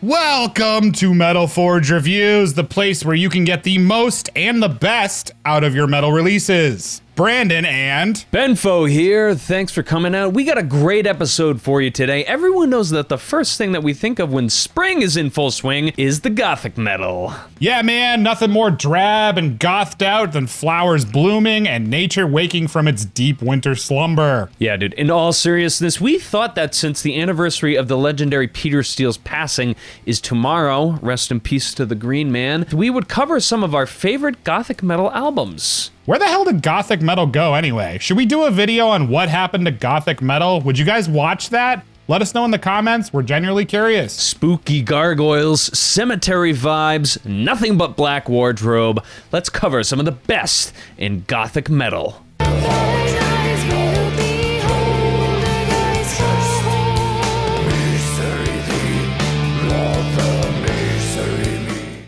Welcome to Metal Forge Reviews, the place where you can get the most and the best out of your metal releases. Brandon and Benfo here. Thanks for coming out. We got a great episode for you today. Everyone knows that the first thing that we think of when spring is in full swing is the Gothic metal. Yeah, man, nothing more drab and gothed out than flowers blooming and nature waking from its deep winter slumber. Yeah, dude, in all seriousness, we thought that since the anniversary of the legendary Peter Steele's passing is tomorrow, rest in peace to the Green Man, we would cover some of our favorite Gothic metal albums. Where the hell did Gothic metal go anyway? Should we do a video on what happened to Gothic metal? Would you guys watch that? Let us know in the comments. We're genuinely curious. Spooky gargoyles, cemetery vibes, nothing but black wardrobe. Let's cover some of the best in Gothic metal.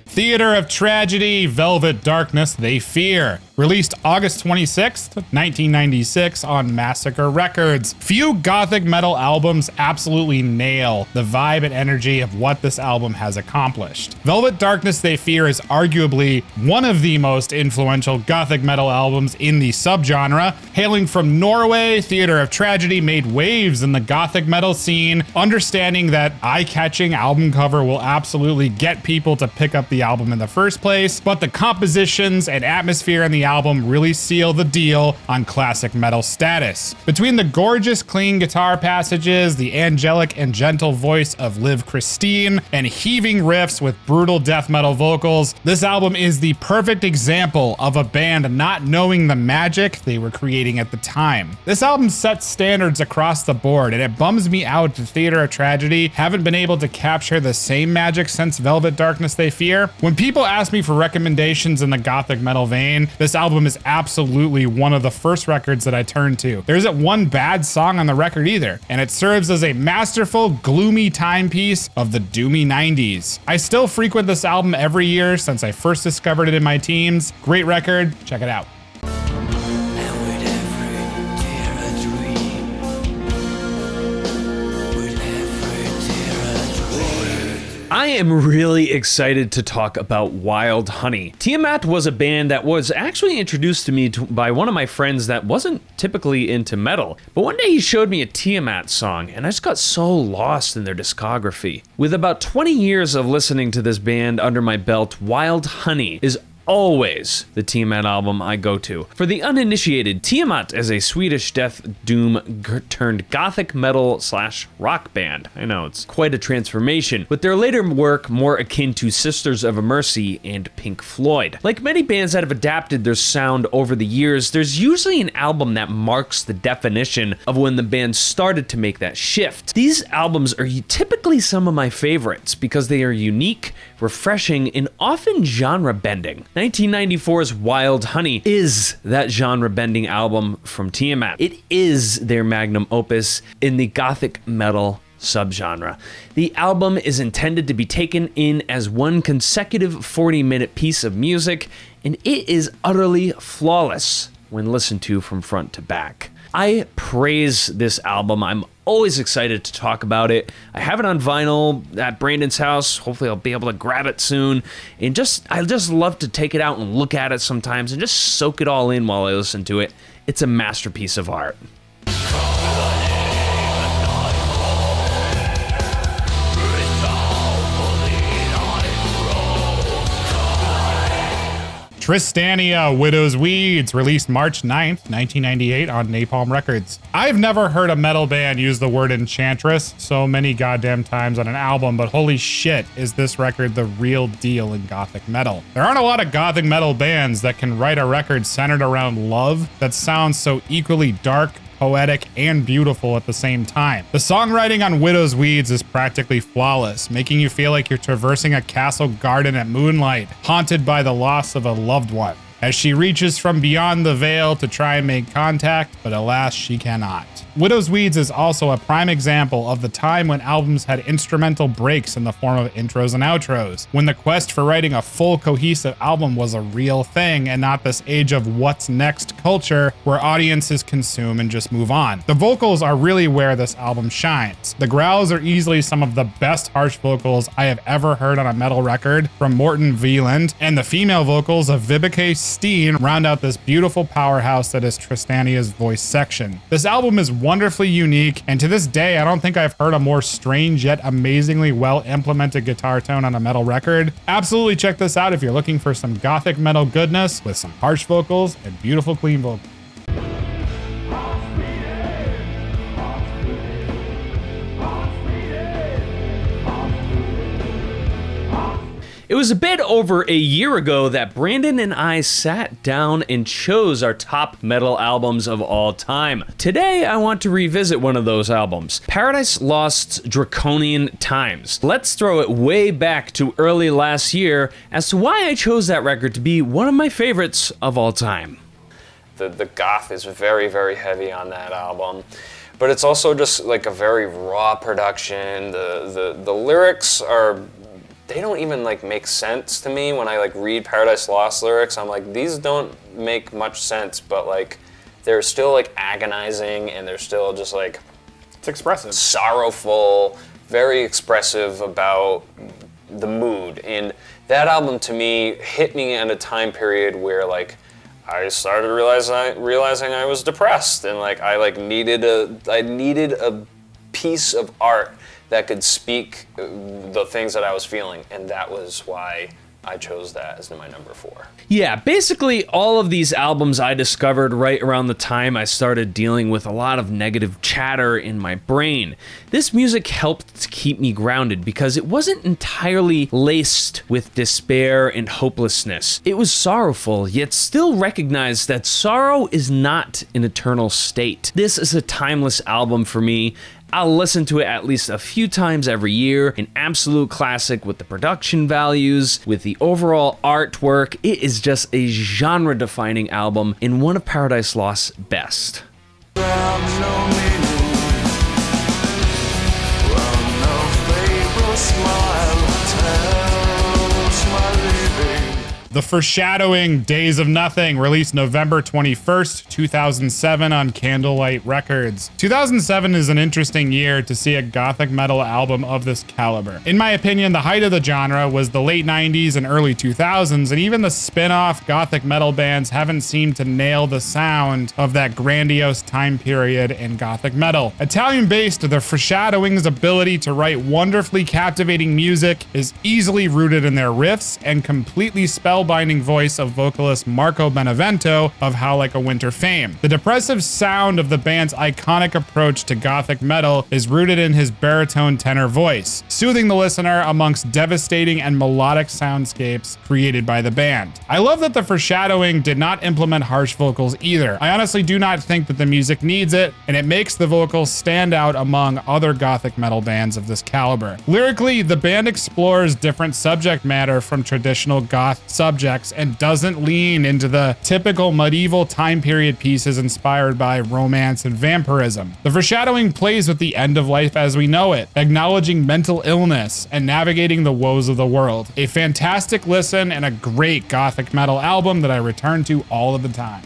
Theater of Tragedy, Velvet Darkness They Fear. Released August 26th, 1996 on Massacre Records. Few Gothic metal albums absolutely nail the vibe and energy of what this album has accomplished. Velvet Darkness They Fear is arguably one of the most influential Gothic metal albums in the subgenre. Hailing from Norway, Theater of Tragedy made waves in the Gothic metal scene, understanding that eye-catching album cover will absolutely get people to pick up the album in the first place, but the compositions and atmosphere in the album really seal the deal on classic metal status. Between the gorgeous clean guitar passages, the angelic and gentle voice of Liv Christine, and heaving riffs with brutal death metal vocals, this album is the perfect example of a band not knowing the magic they were creating at the time. This album sets standards across the board, and it bums me out that Theater of Tragedy haven't been able to capture the same magic since Velvet Darkness They Fear. When people ask me for recommendations in the Gothic metal vein, this album is absolutely one of the first records that I turn to. There isn't one bad song on the record either, and it serves as a masterful, gloomy timepiece of the doomy 90s. I still frequent this album every year since I first discovered it in my teens. Great record, check it out. I am really excited to talk about Wildhoney. Tiamat was a band that was actually introduced to me by one of my friends that wasn't typically into metal. But one day he showed me a Tiamat song, and I just got so lost in their discography. With about 20 years of listening to this band under my belt, Wildhoney is always the Tiamat album I go to. For the uninitiated, Tiamat is a Swedish death doom turned gothic metal / rock band. I know, it's quite a transformation, with their later work more akin to Sisters of Mercy and Pink Floyd. Like many bands that have adapted their sound over the years, there's usually an album that marks the definition of when the band started to make that shift. These albums are typically some of my favorites because they are unique, refreshing, and often genre-bending. 1994's Wildhoney is that genre-bending album from Tiamat. It is their magnum opus in the gothic metal subgenre. The album is intended to be taken in as one consecutive 40-minute piece of music, and it is utterly flawless when listened to from front to back. I praise this album. I'm always excited to talk about it. I have it on vinyl at Brandon's house. Hopefully I'll be able to grab it soon. And I just love to take it out and look at it sometimes and just soak it all in while I listen to it. It's a masterpiece of art. Tristania, Widow's Weeds, released March 9th, 1998 on Napalm Records. I've never heard a metal band use the word enchantress so many goddamn times on an album, but holy shit, is this record the real deal in gothic metal. There aren't a lot of gothic metal bands that can write a record centered around love that sounds so equally dark, poetic, and beautiful at the same time. The songwriting on Widow's Weeds is practically flawless, making you feel like you're traversing a castle garden at moonlight, haunted by the loss of a loved one, as she reaches from beyond the veil to try and make contact, but alas, she cannot. Widow's Weeds is also a prime example of the time when albums had instrumental breaks in the form of intros and outros, when the quest for writing a full cohesive album was a real thing and not this age of what's next culture where audiences consume and just move on. The vocals are really where this album shines. The growls are easily some of the best harsh vocals I have ever heard on a metal record from Morten Veland, and the female vocals of Vibeke Steen round out this beautiful powerhouse that is Tristania's voice section. This album is wonderfully unique, and to this day I don't think I've heard a more strange yet amazingly well implemented guitar tone on a metal record. Absolutely check this out if you're looking for some gothic metal goodness with some harsh vocals and beautiful clean vocals. It was a bit over a year ago that Brandon and I sat down and chose our top metal albums of all time. Today, I want to revisit one of those albums, Paradise Lost's Draconian Times. Let's throw it way back to early last year as to why I chose that record to be one of my favorites of all time. The goth is very, very heavy on that album. But it's also just like a very raw production. The lyrics are... they don't even like make sense to me when I like read Paradise Lost lyrics. I'm like, these don't make much sense, but like they're still like agonizing and they're still just like, it's expressive, sorrowful, very expressive about the mood. And that album to me hit me at a time period where like I started realizing I was depressed and like I needed a piece of art that could speak the things that I was feeling, and that was why I chose that as my number 4. Yeah, basically all of these albums I discovered right around the time I started dealing with a lot of negative chatter in my brain. This music helped to keep me grounded because it wasn't entirely laced with despair and hopelessness. It was sorrowful, yet still recognized that sorrow is not an eternal state. This is a timeless album for me. I'll listen to it at least a few times every year. An absolute classic with the production values, with the overall artwork. It is just a genre-defining album and one of Paradise Lost's best. The Foreshadowing Days of Nothing, released November 21st, 2007 on Candlelight Records. 2007 is an interesting year to see a gothic metal album of this caliber. In my opinion, the height of the genre was the late 90s and early 2000s, and even the spin-off gothic metal bands haven't seemed to nail the sound of that grandiose time period in gothic metal. Italian-based, The Foreshadowing's ability to write wonderfully captivating music is easily rooted in their riffs and completely spellbinding voice of vocalist Marco Benevento of How Like a Winter fame. The depressive sound of the band's iconic approach to gothic metal is rooted in his baritone tenor voice, soothing the listener amongst devastating and melodic soundscapes created by the band. I love that The Foreshadowing did not implement harsh vocals either. I honestly do not think that the music needs it, and it makes the vocals stand out among other gothic metal bands of this caliber. Lyrically, the band explores different subject matter from traditional goth subjects and doesn't lean into the typical medieval time period pieces inspired by romance and vampirism. The Foreshadowing plays with the end of life as we know it, acknowledging mental illness and navigating the woes of the world. A fantastic listen and a great gothic metal album that I return to all of the time.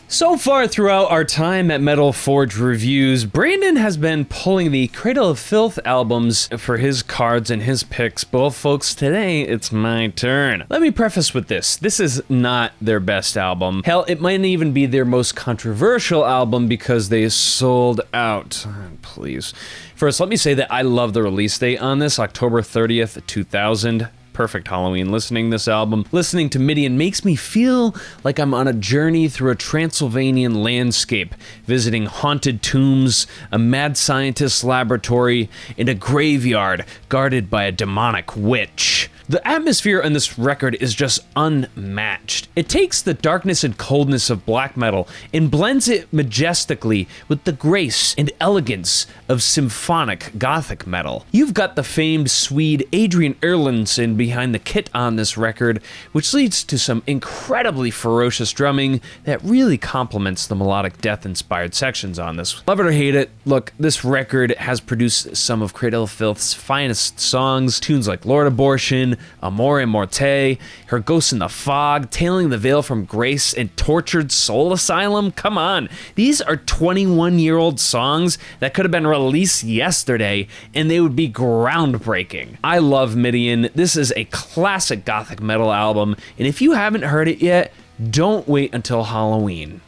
So far throughout our time at Metal Forge Reviews, Brandon has been pulling the Cradle of Filth albums for his cards and his picks. But folks, today it's my turn. Let me preface with this. This is not their best album. Hell, it might even be their most controversial album because they sold out. Please. First, let me say that I love the release date on this, October 30th, 2000. Perfect Halloween listening this album. Listening to Midian makes me feel like I'm on a journey through a Transylvanian landscape, visiting haunted tombs, a mad scientist's laboratory, and a graveyard guarded by a demonic witch. The atmosphere on this record is just unmatched. It takes the darkness and coldness of black metal and blends it majestically with the grace and elegance of symphonic Gothic metal. You've got the famed Swede Adrian Erlandsson behind the kit on this record, which leads to some incredibly ferocious drumming that really complements the melodic death-inspired sections on this. Love it or hate it, look, this record has produced some of Cradle Filth's finest songs, tunes like Lord Abortion, Amore Morte, Her Ghost in the Fog, Tailing the Veil from Grace, and Tortured Soul Asylum. Come on, these are 21-year-old songs that could have been released yesterday, and they would be groundbreaking. I love Midian. This is a classic Gothic metal album, and if you haven't heard it yet, don't wait until Halloween.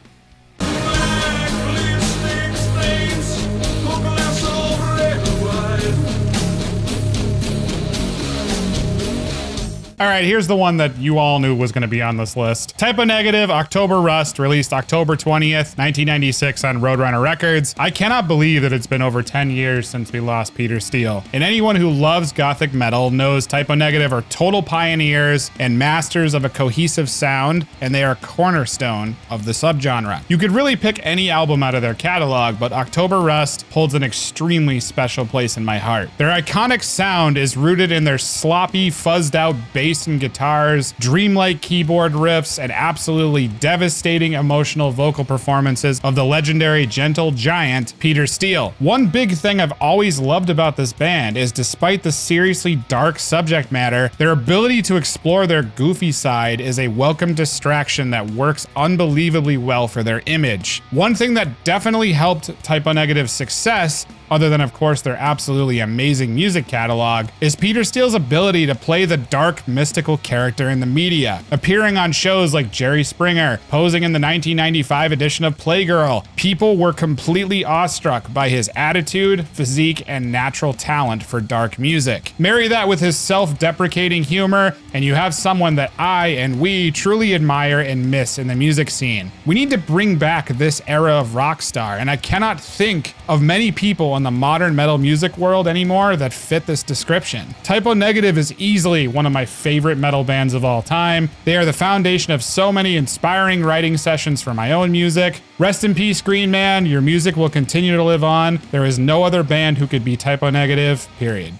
All right, here's the one that you all knew was going to be on this list. Typo Negative, October Rust, released October 20th, 1996 on Roadrunner Records. I cannot believe that it's been over 10 years since we lost Peter Steele. And anyone who loves Gothic metal knows Typo Negative are total pioneers and masters of a cohesive sound, and they are a cornerstone of the subgenre. You could really pick any album out of their catalog, but October Rust holds an extremely special place in my heart. Their iconic sound is rooted in their sloppy, fuzzed out bass and guitars, dreamlike keyboard riffs, and absolutely devastating emotional vocal performances of the legendary gentle giant Peter Steele. One big thing I've always loved about this band is, despite the seriously dark subject matter, their ability to explore their goofy side is a welcome distraction that works unbelievably well for their image. One thing that definitely helped Typo Negative's success, other than of course their absolutely amazing music catalog, is Peter Steele's ability to play the dark, mystical character in the media, appearing on shows like Jerry Springer, posing in the 1995 edition of Playgirl. People were completely awestruck by his attitude, physique, and natural talent for dark music. Marry that with his self-deprecating humor, and you have someone that I and we truly admire and miss in the music scene. We need to bring back this era of rock star, and I cannot think of many people in the modern metal music world anymore that fit this description. Typo Negative is easily one of my favorite metal bands of all time. They are the foundation of so many inspiring writing sessions for my own music. Rest in peace, Green Man. Your music will continue to live on. There is no other band who could be Typo Negative, period.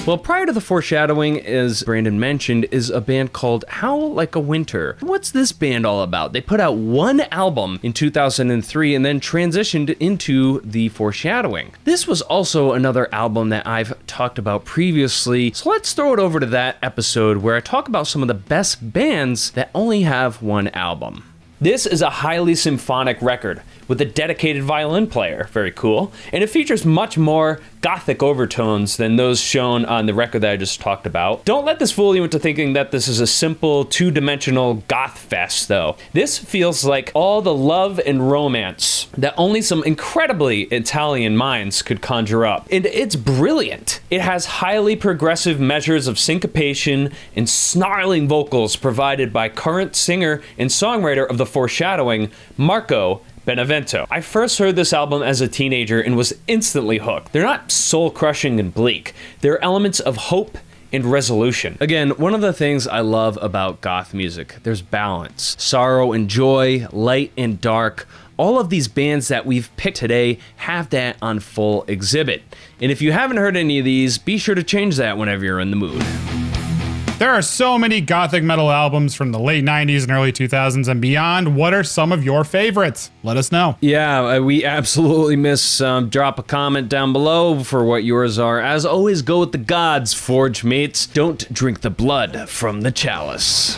Well, prior to the Foreshadowing, as Brandon mentioned, is a band called Howl Like a Winter. What's this band all about? They put out one album in 2003 and then transitioned into the Foreshadowing. This was also another album that I've talked about previously, so let's throw it over to that episode where I talk about some of the best bands that only have one album. This is a highly symphonic record with a dedicated violin player, very cool, and it features much more Gothic overtones than those shown on the record that I just talked about. Don't let this fool you into thinking that this is a simple two-dimensional goth fest, though. This feels like all the love and romance that only some incredibly Italian minds could conjure up, and it's brilliant. It has highly progressive measures of syncopation and snarling vocals provided by current singer and songwriter of the Foreshadowing, Marco Benevento. I first heard this album as a teenager and was instantly hooked. They're not soul-crushing and bleak. They're elements of hope and resolution. Again, one of the things I love about goth music, there's balance. Sorrow and joy, light and dark. All of these bands that we've picked today have that on full exhibit. And if you haven't heard any of these, be sure to change that whenever you're in the mood. There are so many Gothic metal albums from the late 90s and early 2000s and beyond. What are some of your favorites? Let us know. Yeah, we absolutely miss. Drop a comment down below for what yours are. As always, go with the gods, Forge mates. Don't drink the blood from the chalice.